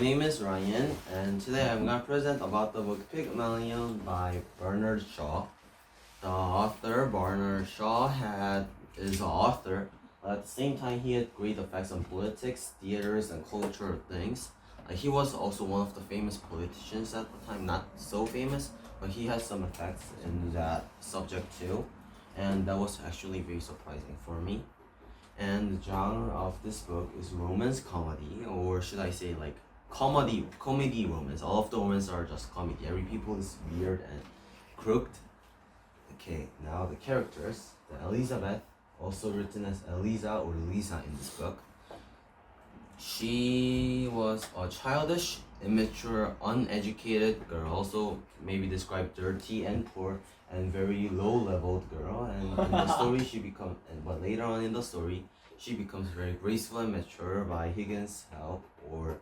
name is Ryan, and today I'm gonna present about the book Pygmalion by Bernard Shaw. The author Bernard Shaw is an author, but at the same time he had great effects on politics, theaters, and culture things. He was also one of the famous politicians at the time, not so famous, but he has some effects in that subject too, and that was actually very surprising for me. And the genre of this book is romance comedy, or should I say like comedy romance. All of the romance are just comedy. Every people is weird and crooked. Okay, now the characters. The Elizabeth, also written as Eliza or Lisa in this book. She was a childish, immature, uneducated girl, also maybe described dirty and poor and very low-leveled girl. And in the story, but later on in the story, she becomes very graceful and mature by Higgins' help or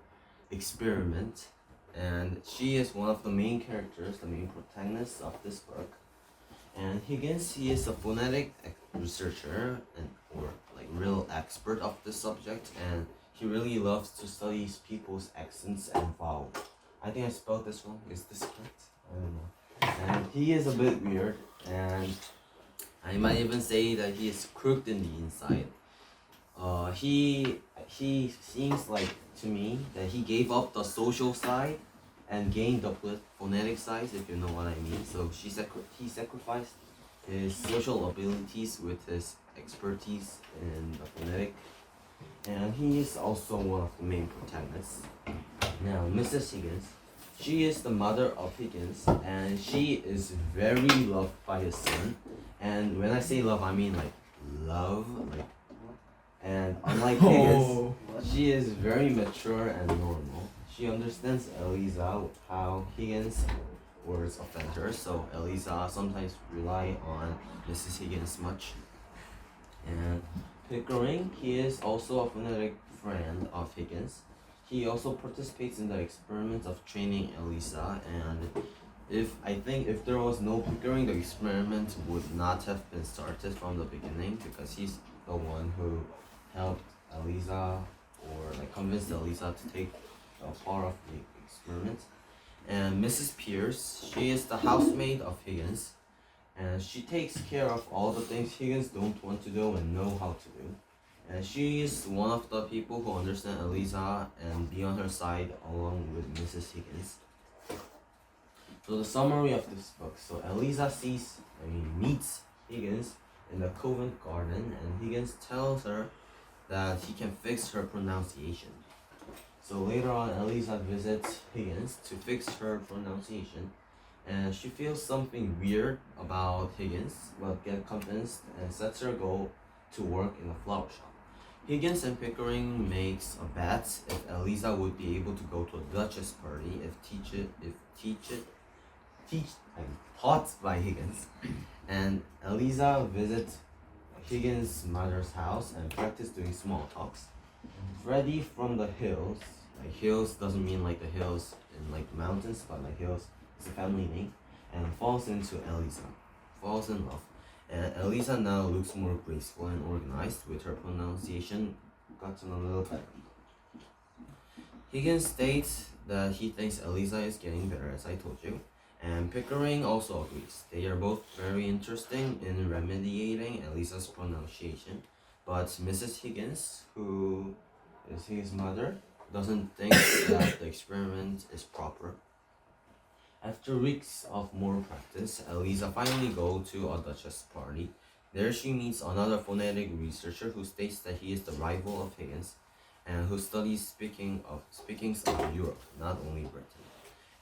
experiment. And she is one of the main characters, the main protagonist of this book. And Higgins, he is a phonetic researcher or like real expert of this subject, and he really loves to study people's accents and vowels. I think I spelled this wrong. Is this correct? I don't know. And he is a bit weird, and I might even say that he is crooked in the inside. He seems like to me that he gave up the social side and gained the phonetic side, if you know what I mean. So he sacrificed his social abilities with his expertise in the phonetic, and he is also one of the main protagonists. Now, Mrs. Higgins, she is the mother of Higgins, and she is very loved by his son. And when I say love, I mean like love, like. And unlike Higgins, she is very mature and normal. She understands Eliza how Higgins' words offend her, so Eliza sometimes rely on Mrs. Higgins much. And Pickering, he is also a phonetic friend of Higgins. He also participates in the experiments of training Eliza, and if there was no Pickering, the experiment would not have been started from the beginning, because he's the one who helped Eliza or like convinced Eliza to take a part of the experiment. And Mrs. Pierce, she is the housemaid of Higgins, and she takes care of all the things Higgins don't want to do and know how to do. And she is one of the people who understand Eliza and be on her side along with Mrs. Higgins. So the summary of this book. So Eliza meets Higgins in the Covent Garden, and Higgins tells her that he can fix her pronunciation. So later on, Eliza visits Higgins to fix her pronunciation, and she feels something weird about Higgins, but gets convinced and sets her goal to work in a flower shop. Higgins and Pickering makes a bet if Eliza would be able to go to a Duchess party taught by Higgins. And Eliza visits Higgins' mother's house and practice doing small talks. Freddie from the hills, like hills doesn't mean like the hills in like the mountains, but like hills is a family name, and falls into Eliza, falls in love. And Eliza now looks more graceful and organized, with her pronunciation gotten a little better. Higgins states that he thinks Eliza is getting better, as I told you, and Pickering also agrees. They are both very interesting in remediating Eliza's pronunciation, but Mrs. Higgins, who is his mother, doesn't think that the experiment is proper. After weeks of more practice, Eliza finally goes to a Duchess party. There she meets another phonetic researcher who states that he is the rival of Higgins and who studies speakings of Europe, not only Britain.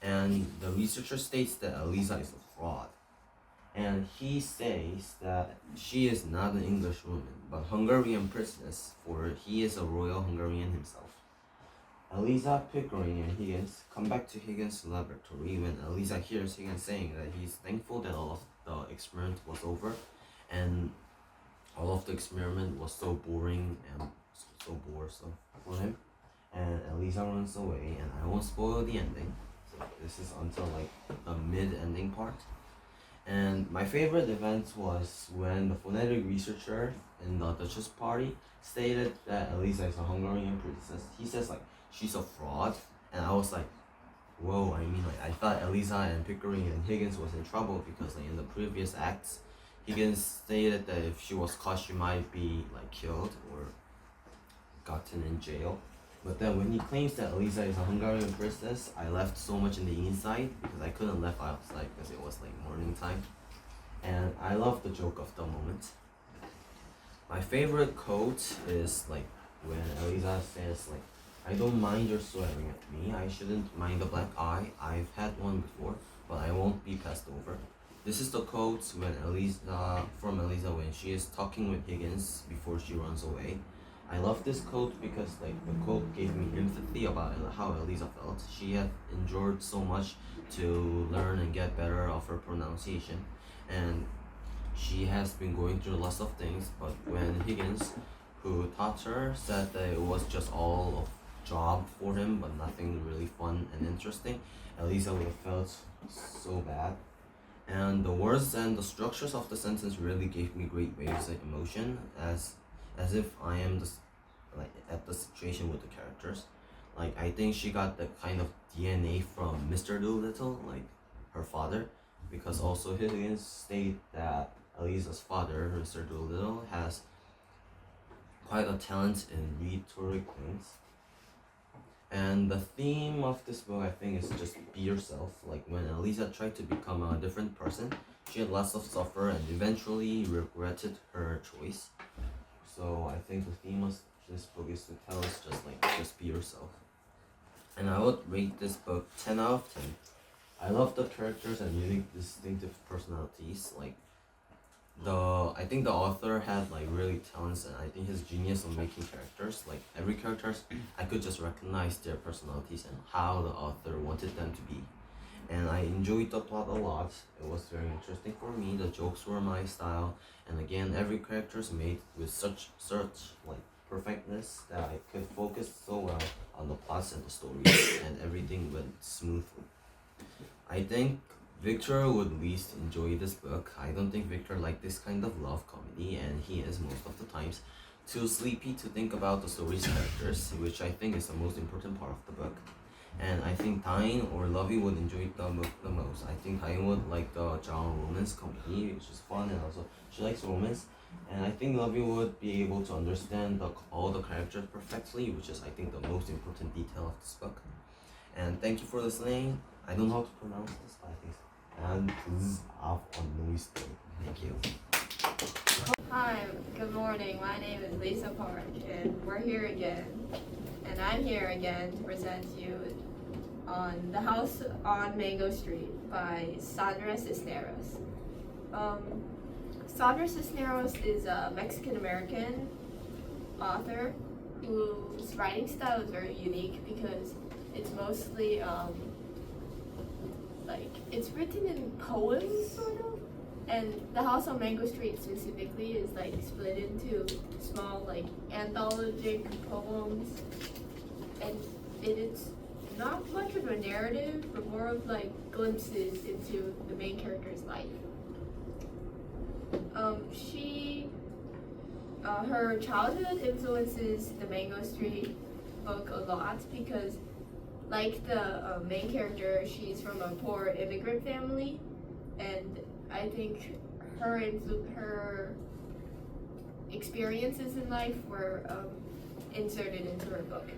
And the researcher states that Eliza is a fraud. And he says that she is not an English woman, but Hungarian princess, for he is a royal Hungarian himself. Eliza, Pickering, and Higgins come back to Higgins' laboratory when Eliza hears Higgins saying that he's thankful that all of the experiment was over, and all of the experiment was so boring and so boresome for him. And Eliza runs away, and I won't spoil the ending. So this is until like the mid-ending part. And my favorite event was when the phonetic researcher in the Duchess party stated that Eliza is a Hungarian princess. He says like she's a fraud, and I was like, whoa, I mean, like, I thought Eliza and Pickering and Higgins was in trouble because, like, in the previous acts, Higgins stated that if she was caught, she might be, like, killed or gotten in jail. But then when he claims that Eliza is a Hungarian princess, I left so much in the inside because I couldn't left outside because it was, like, morning time. And I love the joke of the moment. My favorite quote is, like, when Eliza says, like, I don't mind your swearing at me. I shouldn't mind the black eye. I've had one before, but I won't be passed over. This is the quote from Eliza when she is talking with Higgins before she runs away. I love this quote because, like, the quote gave me empathy about how Eliza felt. She had endured so much to learn and get better of her pronunciation, and she has been going through lots of things. But when Higgins, who taught her, said that it was just all of job for him but nothing really fun and interesting, Eliza would have felt so bad. And the words and the structures of the sentence really gave me great waves of emotion, as if I am at the situation with the characters. Like, I think she got the kind of DNA from Mr. Doolittle, like her father, because also Higgins stated that Eliza's father, Mr. Doolittle, has quite a talent in rhetoric things. And the theme of this book, I think, is just be yourself. Like, when Eliza tried to become a different person, she had lots of suffer and eventually regretted her choice. So I think the theme of this book is to tell us just be yourself. And I would rate this book 10 out of 10. I love the characters and unique distinctive personalities. Like, I think the author had, like, really talents, and I think his genius on making characters, like, every characters, I could just recognize their personalities and how the author wanted them to be. And I enjoyed the plot a lot. It was very interesting for me. The jokes were my style, and again, every character is made with such like perfectness that I could focus so well on the plots and the stories, and everything went smoothly. I think Victor would least enjoy this book. I don't think Victor liked this kind of love comedy, and he is most of the times too sleepy to think about the story's characters, which I think is the most important part of the book. And I think Tyne or Lovey would enjoy the book the most. I think Tyne would like the genre romance comedy, which is fun, and also she likes romance. And I think Lovey would be able to understand all the characters perfectly, which is, I think, the most important detail of this book. And thank you for listening. I don't know how to pronounce this, but I think so. And this off on noise day. Thank you. Hi, good morning. My name is Lisa Park, and we're here again. And I'm here again to present you on The House on Mango Street by Sandra Cisneros. Sandra Cisneros is a Mexican-American author whose writing style is very unique because it's mostly it's written in poems, sort of, and The House on Mango Street specifically is like split into small, like, anthologic poems, and it's not much of a narrative, but more of like glimpses into the main character's life. Her childhood influences the Mango Street book a lot because, like the main character, she's from a poor immigrant family, and I think her experiences in life were inserted into her book.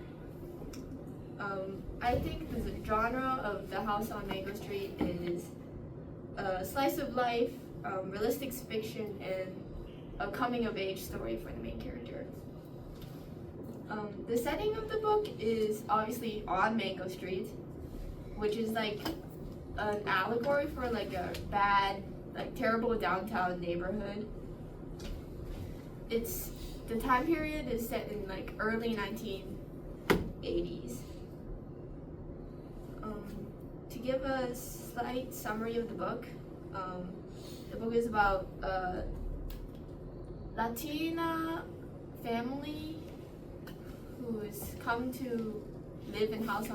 I think the genre of The House on Mango Street is a slice of life, realistic fiction, and a coming-of-age story for the main character. The setting of the book is obviously on Mango Street, which is like an allegory for like a bad, like terrible downtown neighborhood. The time period is set in like early 1980s. To give a slight summary of the book is about a Latina family who's come to live in house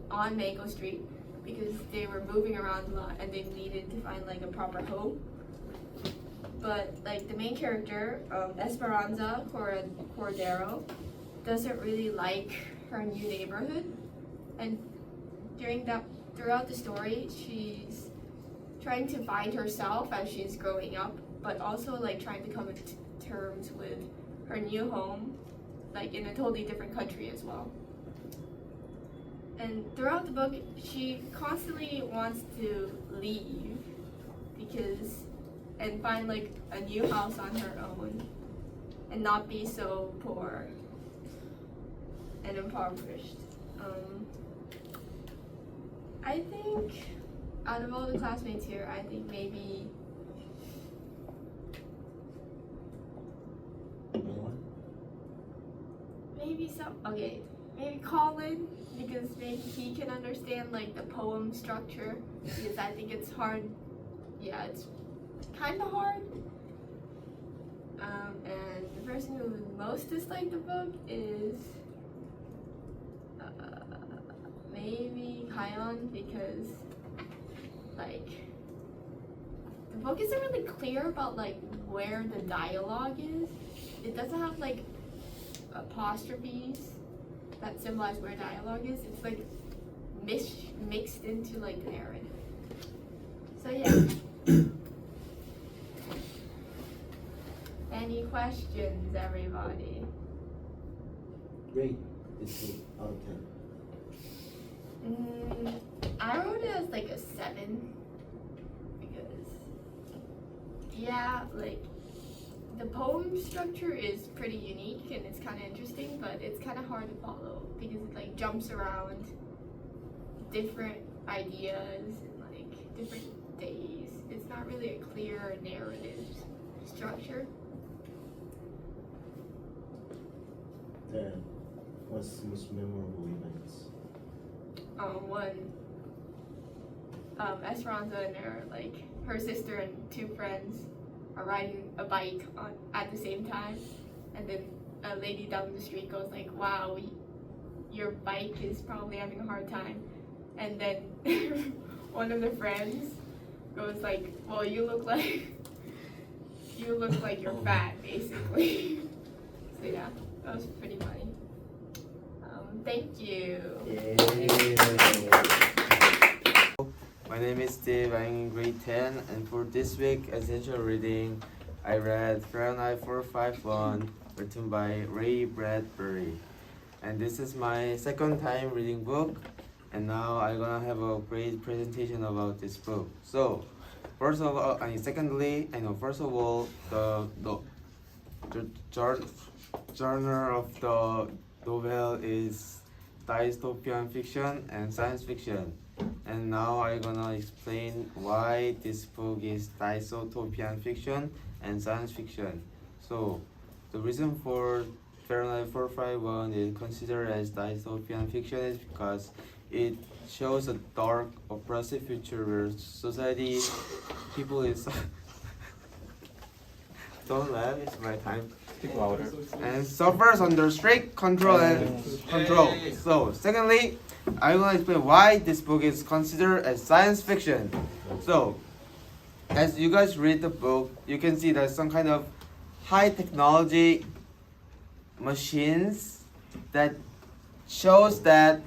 on Mango Street because they were moving around a lot and they needed to find like a proper home. But like the main character, Esperanza Cordero, doesn't really like her new neighborhood, and throughout the story, she's trying to find herself as she's growing up, but also like trying to come to terms with her new home, like in a totally different country as well. And throughout the book, she constantly wants to leave and find like a new house on her own and not be so poor and impoverished. I think out of all the classmates here, I think maybe maybe Colin, because maybe he can understand like the poem structure, because I think it's hard. Yeah, it's kind of hard. And the person who most disliked the book is maybe Kion, because like the book isn't really clear about like where the dialogue is. It doesn't have like apostrophes that symbolize where dialogue is. It's like mixed into like narrative. So yeah. Any questions, everybody? Great. This is out of 10. I wrote it as like a 7 because yeah, like the poem structure is pretty unique and it's kind of interesting, but it's kind of hard to follow because it like jumps around different ideas and like different days. It's not really a clear narrative structure. Then, what's the most memorable events? One, Esperanza and her sister and 2 friends are riding a bike at the same time, and then a lady down the street goes like, "Wow, your bike is probably having a hard time," and then one of the friends goes like, "Well, you look like you're fat, basically." So yeah, that was pretty funny. Thank you. My name is Steve, I'm in grade 10, and for this week essential reading, I read Fahrenheit 451, written by Ray Bradbury. And this is my second time reading book, and now I'm gonna have a great presentation about this book. So, first of all, the genre of the novel is dystopian fiction and science fiction. And now I'm gonna explain why this book is dystopian fiction and science fiction. So, the reason for Fahrenheit 451 is considered as dystopian fiction is because it shows a dark, oppressive future where society, people is don't laugh, it's my time. Speak louder. And suffers under strict control and control. So, secondly, I will explain why this book is considered as science fiction. So, as you guys read the book, you can see that some kind of high technology machines that shows that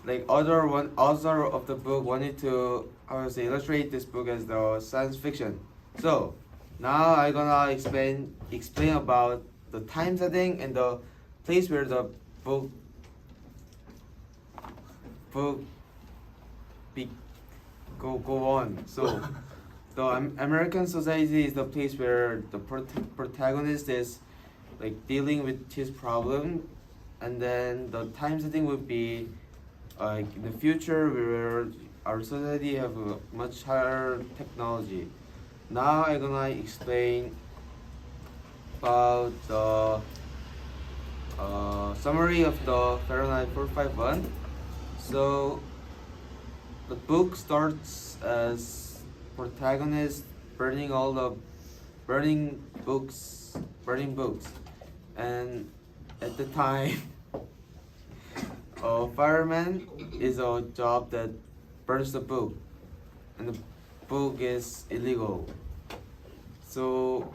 like author of the book wanted to illustrate this book as the science fiction. So now I'm gonna explain about the time setting and the place where the book go on. So the American society is the place where the protagonist is like dealing with his problem, and then the time setting would be like in the future where our society have a much higher technology. Now I'm gonna explain about the summary of the Fahrenheit 451. So the book starts as protagonist burning books, and at the time, a fireman is a job that burns the book, and the book is illegal. So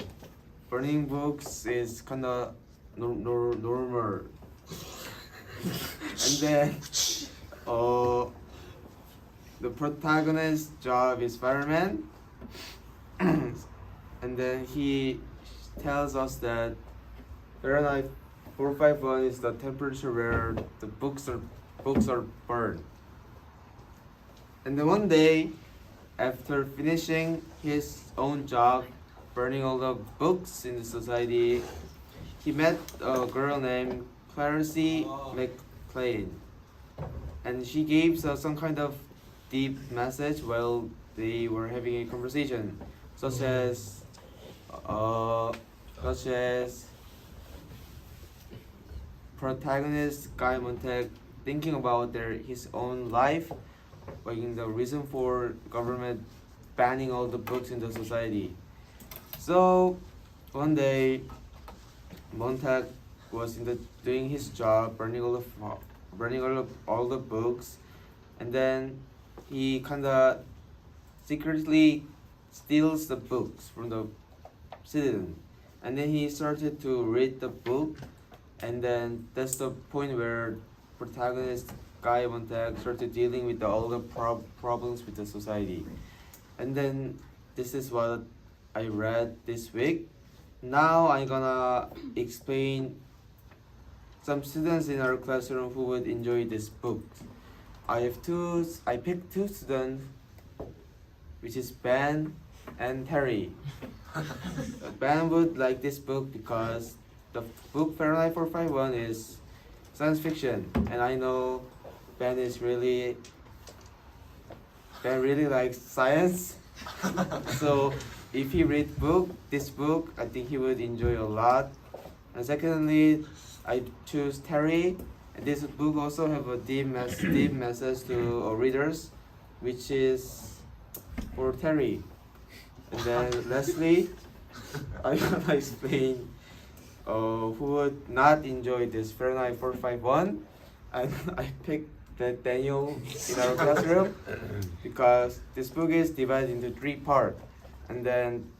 burning books is kinda normal. And then uh, the protagonist's job is fireman. And then he tells us that Fahrenheit 451 is the temperature where the books are burned. And then one day, after finishing his own job, burning all the books in the society, he met a girl named Clarence McLean, and she gave some kind of deep message while they were having a conversation, such as, uh, such as protagonist Guy Montag thinking about his own life, being the reason for government banning all the books in the society. So one day, Montag was doing his job, burning all the books, and then he kinda secretly steals the books from the citizen, and then he started to read the book, and then that's the point where protagonist Guy Montag started dealing with all the problems with the society. And then this is what I read this week. Now I'm gonna explain some students in our classroom who would enjoy this book. I picked two students, which is Ben and Terry. Ben would like this book because the book Fahrenheit 451 is science fiction, and I know Ben really likes science. So if he read this book, I think he would enjoy a lot. And secondly, I choose Terry. And this book also have a deep message to our readers, which is for Terry. And then lastly, I'm gonna explain who would not enjoy this Fahrenheit 451. And I picked Daniel in our classroom because this book is divided into 3 parts. And then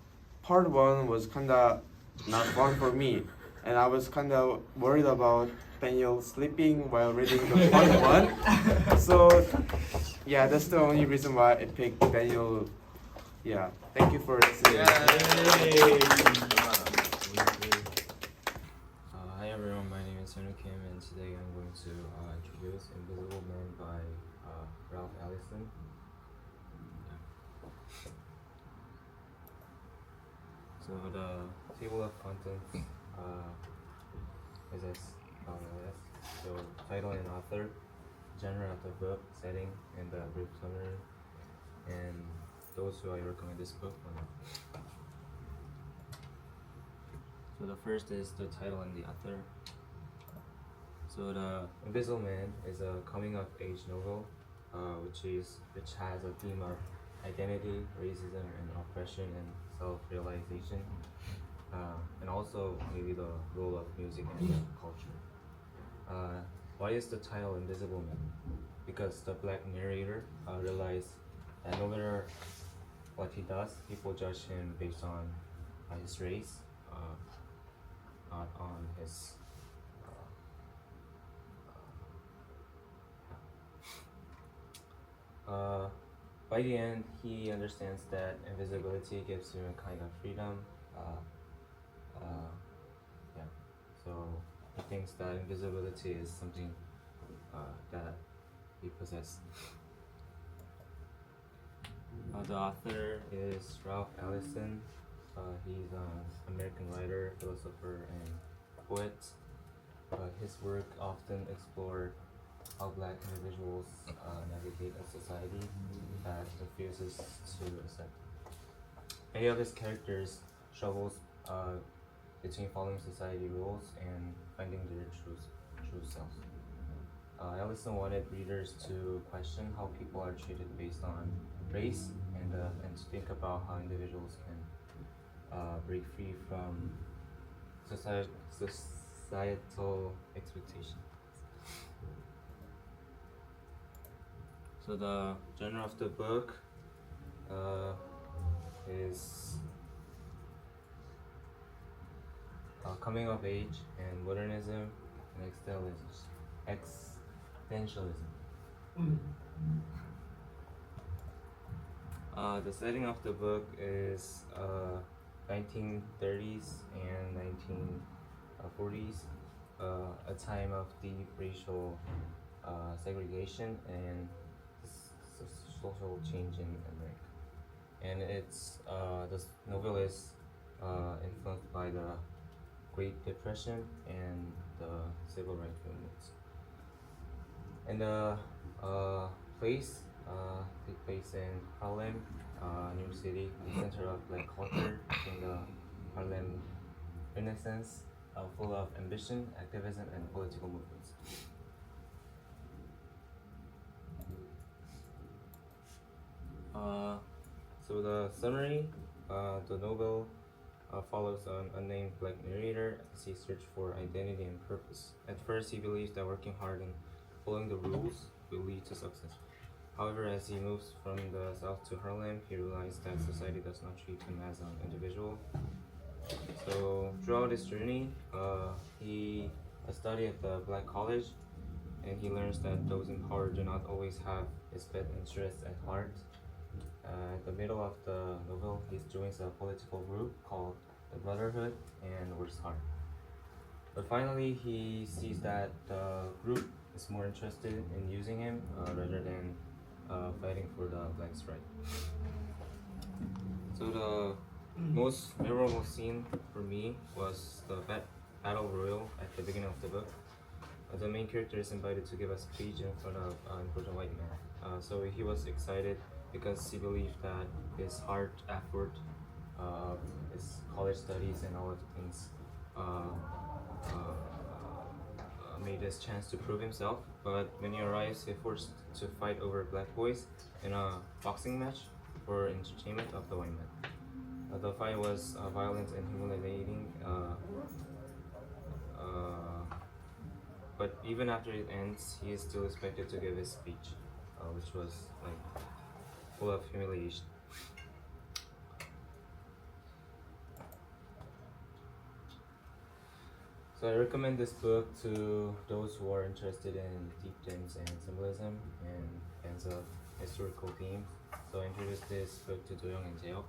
part 1 was kinda not fun for me. And I was kinda worried about Daniel sleeping while reading the part 1. So yeah, that's the only reason why I picked Daniel. Yeah, thank you for listening. Hi everyone, my name is Hyunwoo Kim, and today I'm going to introduce Invisible Man by Ralph Ellison. So the table of contents is as follows. So title and author, genre of the book, setting, and the brief summary, and those who I recommend this book or not. So the first is the title and the author. So the Invisible Man is a coming-of-age novel, which has a theme of identity, racism, and oppression, and self-realization, and also maybe the role of music and culture. Why is the title Invisible Man? Because the black narrator realized that no matter what he does, people judge him based on his race, not on his by the end, he understands that invisibility gives him a kind of freedom. Yeah, so he thinks that invisibility is something that he possesses. The author is Ralph Ellison. He's an American writer, philosopher, and poet. His work often explored how black individuals navigate a society that refuses to accept. Many of his characters struggles between following society rules and finding their true selves. Ellison wanted readers to question how people are treated based on race and to think about how individuals can break free from societal expectations. So the genre of the book is coming of age and modernism and existentialism. existentialism. The setting of the book is 1930s and 1940s, a time of deep racial segregation and social change in America. And it's the novel is influenced by the Great Depression and the civil rights movements. And the place take place in Harlem, New York City, the center of black culture in the Harlem Renaissance, full of ambition, activism, and political movements. So the summary, the novel follows an unnamed black narrator as he searches for identity and purpose. At first, he believes that working hard and following the rules will lead to success. However, as he moves from the south to Harlem, he realizes that society does not treat him as an individual. So throughout his journey, he studied at the Black College, and he learns that those in power do not always have his best interests at heart. At the middle of the novel, he joins a political group called the Brotherhood and works hard. But finally, he sees that the group is more interested in using him rather than fighting for the blacks' right. So the most memorable scene for me was the battle royal at the beginning of the book. The main character is invited to give a speech in front of an important white man. So he was excited because he believed that his hard effort, his college studies and all of the things made his chance to prove himself. But when he arrives, he's forced to fight over black boys in a boxing match for entertainment of the white man. The fight was violent and humiliating, but even after it ends, he is still expected to give his speech, which was like full of humiliation. So I recommend this book to those who are interested in deep themes and symbolism and fans of historical themes. So I introduced this book to Doyoung and Jaeok.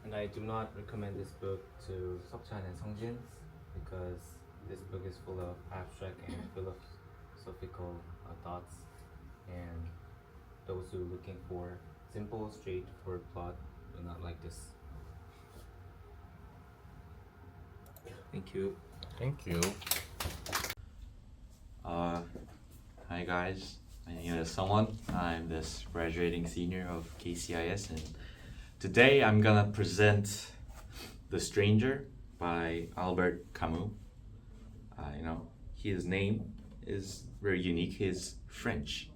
And I do not recommend this book to Seokchan and Songjin because this book is full of abstract and philosophical thoughts, and those who are looking for simple, straightforward plot will not like this. Thank you. Thank you. Hi guys, my name is Sungwon. I'm this graduating senior of KCIS, and today I'm gonna present The Stranger by Albert Camus. His name is very unique. He's French,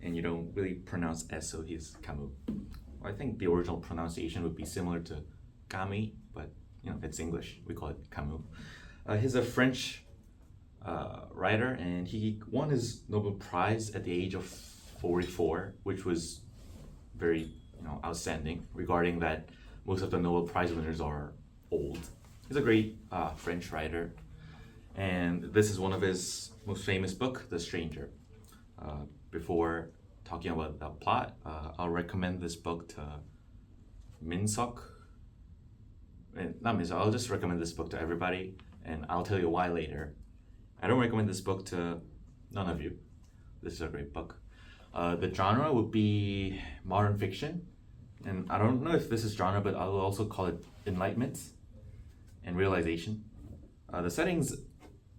and you don't really pronounce S, so he's Camus. I think the original pronunciation would be similar to Camille, but it's English. We call it Camus. He's a French writer, and he won his Nobel Prize at the age of 44, which was very outstanding, regarding that most of the Nobel Prize winners are old. He's a great French writer, and this is one of his most famous book, The Stranger. Before talking about the plot, I'll recommend this book to Minseok. Not Minseok, I'll just recommend this book to everybody, and I'll tell you why later. I don't recommend this book to none of you. This is a great book. The genre would be modern fiction, and I don't know if this is genre, but I'll also call it enlightenment and realization. The settings,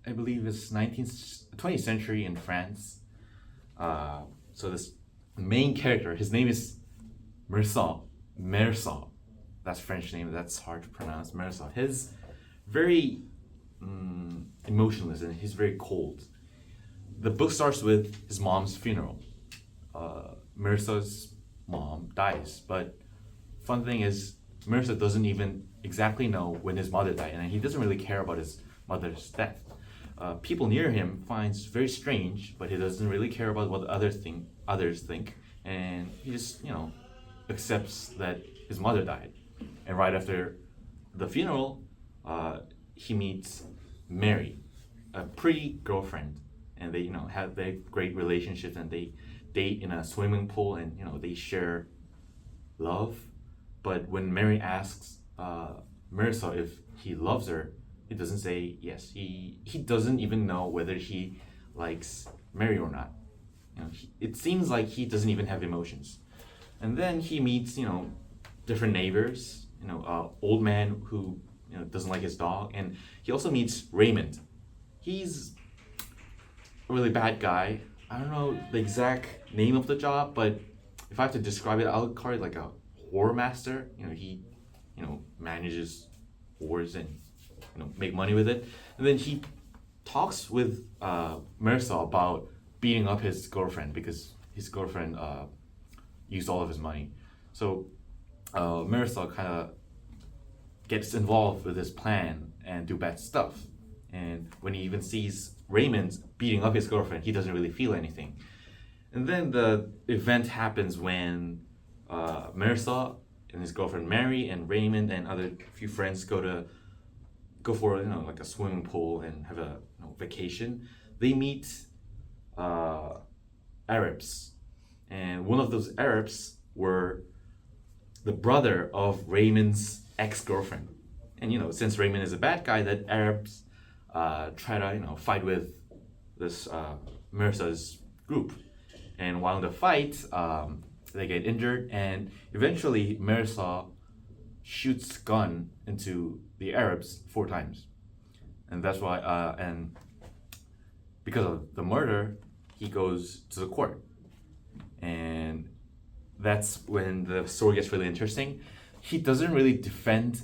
I believe, is 20th century in France. So this main character, his name is Meursault. That's French name, that's hard to pronounce, Meursault. He's very emotionless and he's very cold. The book starts with his mom's funeral. Meursault's mom dies, but fun thing is Meursault doesn't even exactly know when his mother died, and he doesn't really care about his mother's death. People near him finds very strange, but he doesn't really care about what others think, and he just accepts that his mother died. And right after the funeral, he meets marry a pretty girlfriend, and they have their great relationships, and they date in a swimming pool, and they share love. But when Mary asks Mirza if he loves her, he doesn't say yes. He doesn't even know whether he likes Mary or not. It seems like he doesn't even have emotions. And then he meets different neighbors. Old man who doesn't like his dog, and he also meets Raymond. He's a really bad guy. I don't know the exact name of the job, but if I have to describe it, I would call it like a whore master. He manages whores and make money with it. And then he talks with Mirza about beating up his girlfriend because his girlfriend used all of his money. So Mirza kind of gets involved with his plan and do bad stuff. And when he even sees Raymond beating up his girlfriend, he doesn't really feel anything. And then the event happens when Mirza and his girlfriend Mary and Raymond and other few friends go for like a swimming pool and have a vacation. They meet Arabs, and one of those Arabs were the brother of Raymond's ex-girlfriend. And since Raymond is a bad guy, that Arabs try to fight with this Mirza's group. And while in the fight, they get injured, and eventually Mirza shoots gun into the Arabs 4 times. And that's why, and because of the murder, he goes to the court. And that's when the story gets really interesting. He doesn't really defend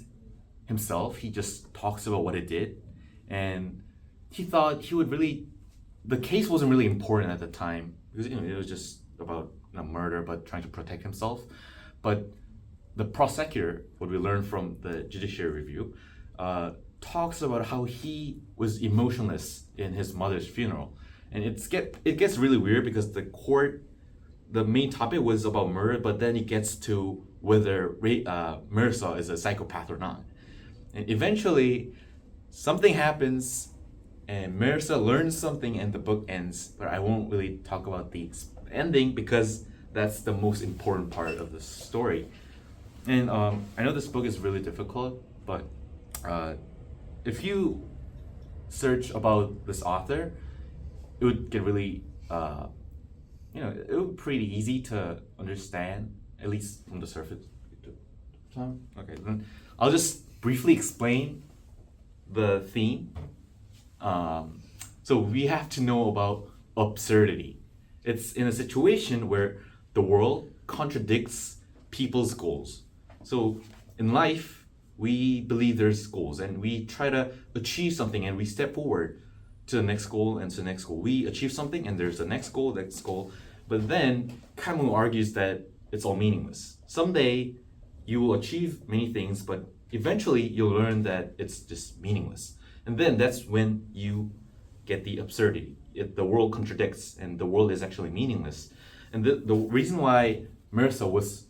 himself, he just talks about what it did. And he thought the case wasn't really important at the time, because it was just about murder, but trying to protect himself. But the prosecutor, what we learned from the judiciary review, talks about how he was emotionless in his mother's funeral. And it gets really weird because the main topic was about murder, but then it gets to whether Mirza is a psychopath or not. And eventually, something happens, and Mirza learns something, and the book ends. But I won't really talk about the ending because that's the most important part of the story. And I know this book is really difficult, but if you search about this author, it would get really, it would be pretty easy to understand, at least from the surface. Okay, then I'll just briefly explain the theme. So we have to know about absurdity. It's in a situation where the world contradicts people's goals. So in life, we believe there's goals, and we try to achieve something, and we step forward to the next goal and to the next goal. We achieve something, and there's the next goal. But then Camus argues that it's all meaningless. Someday you will achieve many things, but eventually you'll learn that it's just meaningless. And then that's when you get the absurdity. The world contradicts, and the world is actually meaningless. And the reason why Mirza was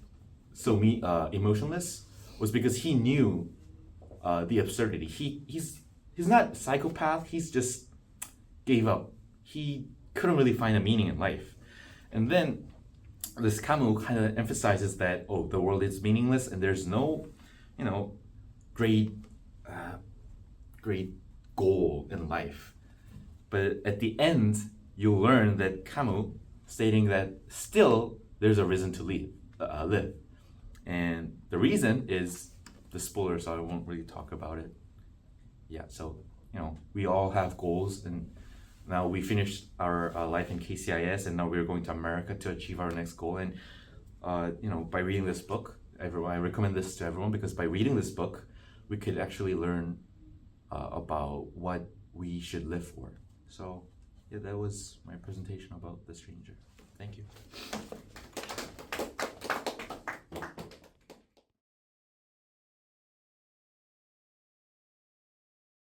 so emotionless was because he knew the absurdity. He's not a psychopath. He's just gave up. He couldn't really find a meaning in life. And then this Camus kind of emphasizes that the world is meaningless, and there's no great goal in life. But at the end, you learn that Camus stating that still there's a reason to live. And the reason is the spoiler, so I won't really talk about it. Yeah, so we all have goals, and now we finished our life in KCIS, and now we're going to America to achieve our next goal. And by reading this book, I recommend this to everyone, because by reading this book, we could actually learn about what we should live for. So yeah, that was my presentation about The Stranger. Thank you.